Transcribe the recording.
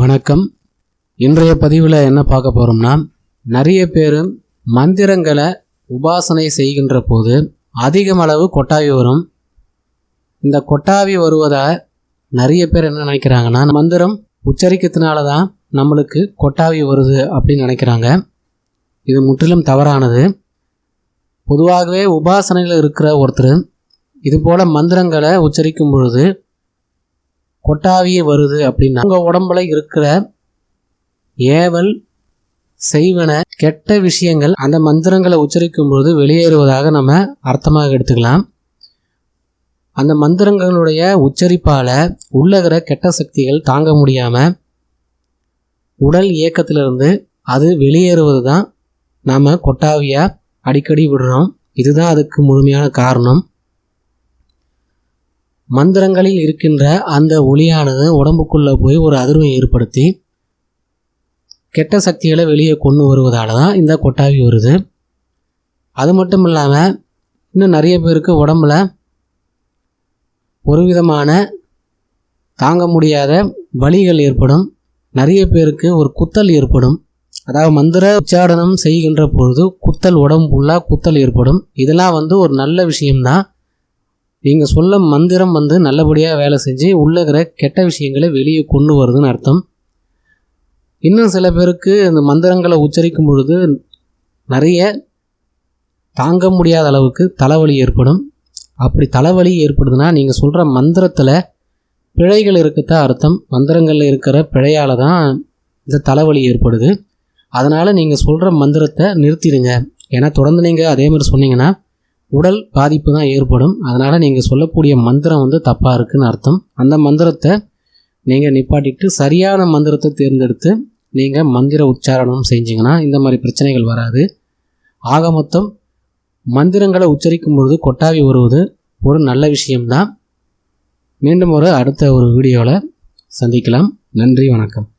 வணக்கம். இன்றைய பதிவில் என்ன பார்க்க போகிறோம்னா, நிறைய பேர் மந்திரங்களை உபாசனை செய்கின்ற போது அதிகமளவு கொட்டாவி வரும். இந்த கொட்டாவி வருவதை நிறைய பேர் என்ன நினைக்கிறாங்கன்னா, மந்திரம் உச்சரிக்கிறதுனால தான் நம்மளுக்கு கொட்டாவி வருது அப்படின்னு நினைக்கிறாங்க. இது முற்றிலும் தவறானது. பொதுவாகவே உபாசனையில் இருக்கிற ஒருத்தர் இதுபோல் மந்திரங்களை உச்சரிக்கும் பொழுது கொட்டாவி வருது அப்படின்னா உங்கள் உடம்புல இருக்கிற ஏவல் செய்வன கெட்ட விஷயங்கள் அந்த மந்திரங்களை உச்சரிக்கும் பொழுது வெளியேறுவதாக நம்ம அர்த்தமாக எடுத்துக்கலாம். அந்த மந்திரங்களுடைய உச்சரிப்பால் உள்ளகிற கெட்ட சக்திகள் தாங்க முடியாமல் உடல் இயக்கத்திலிருந்து அது வெளியேறுவது தான் நாம் கொட்டாவியாக அடிக்கடி விடுறோம். இதுதான் அதுக்கு முழுமையான காரணம். மந்திரங்களில் இருக்கின்ற அந்த ஒளியானது உடம்புக்குள்ளே போய் ஒரு அதிர்வை ஏற்படுத்தி கெட்ட சக்திகளை வெளியே கொண்டு வருவதால் தான் இந்த கொட்டாவி வருது. அது மட்டும் இல்லாமல் இன்னும் நிறைய பேருக்கு உடம்புல ஒரு விதமான தாங்க முடியாத வலிகள் ஏற்படும். நிறைய பேருக்கு ஒரு குத்தல் ஏற்படும். அதாவது மந்திர உச்சாரணம் செய்கின்ற பொழுது குத்தல், உடம்பு ஃபுல்லாக குத்தல் ஏற்படும். இதெல்லாம் ஒரு நல்ல விஷயம்தான். நீங்கள் சொல்ல மந்திரம் நல்லபடியாக வேலை செஞ்சு உள்ளகிற கெட்ட விஷயங்களை வெளியே கொண்டு வருதுன்னு அர்த்தம். இன்னும் சில பேருக்கு இந்த மந்திரங்களை உச்சரிக்கும் பொழுது நிறைய தாங்க முடியாத அளவுக்கு தலைவலி ஏற்படும். அப்படி தலைவலி ஏற்படுதுன்னா நீங்கள் சொல்கிற மந்திரத்தில் பிழைகள் இருக்கத்தான் அர்த்தம். மந்திரங்களில் இருக்கிற பிழையால் தான் இந்த தலைவலி ஏற்படுது. அதனால் நீங்கள் சொல்கிற மந்திரத்தை நிறுத்திடுங்க. ஏன்னா தொடர்ந்து நீங்கள் அதே மாதிரி சொன்னீங்கன்னா உடல் பாதிப்பு தான் ஏற்படும். அதனால் நீங்கள் சொல்லக்கூடிய மந்திரம் தப்பாக இருக்குதுன்னு அர்த்தம். அந்த மந்திரத்தை நீங்கள் நிப்பாட்டிட்டு சரியான மந்திரத்தை தேர்ந்தெடுத்து நீங்கள் மந்திர உச்சாரணம் செஞ்சிங்கன்னா இந்த மாதிரி பிரச்சனைகள் வராது. ஆக மொத்தம் மந்திரங்களை உச்சரிக்கும் பொழுது கொட்டாவி வருவது ஒரு நல்ல விஷயம்தான். மீண்டும் அடுத்த ஒரு வீடியோவில் சந்திக்கலாம். நன்றி, வணக்கம்.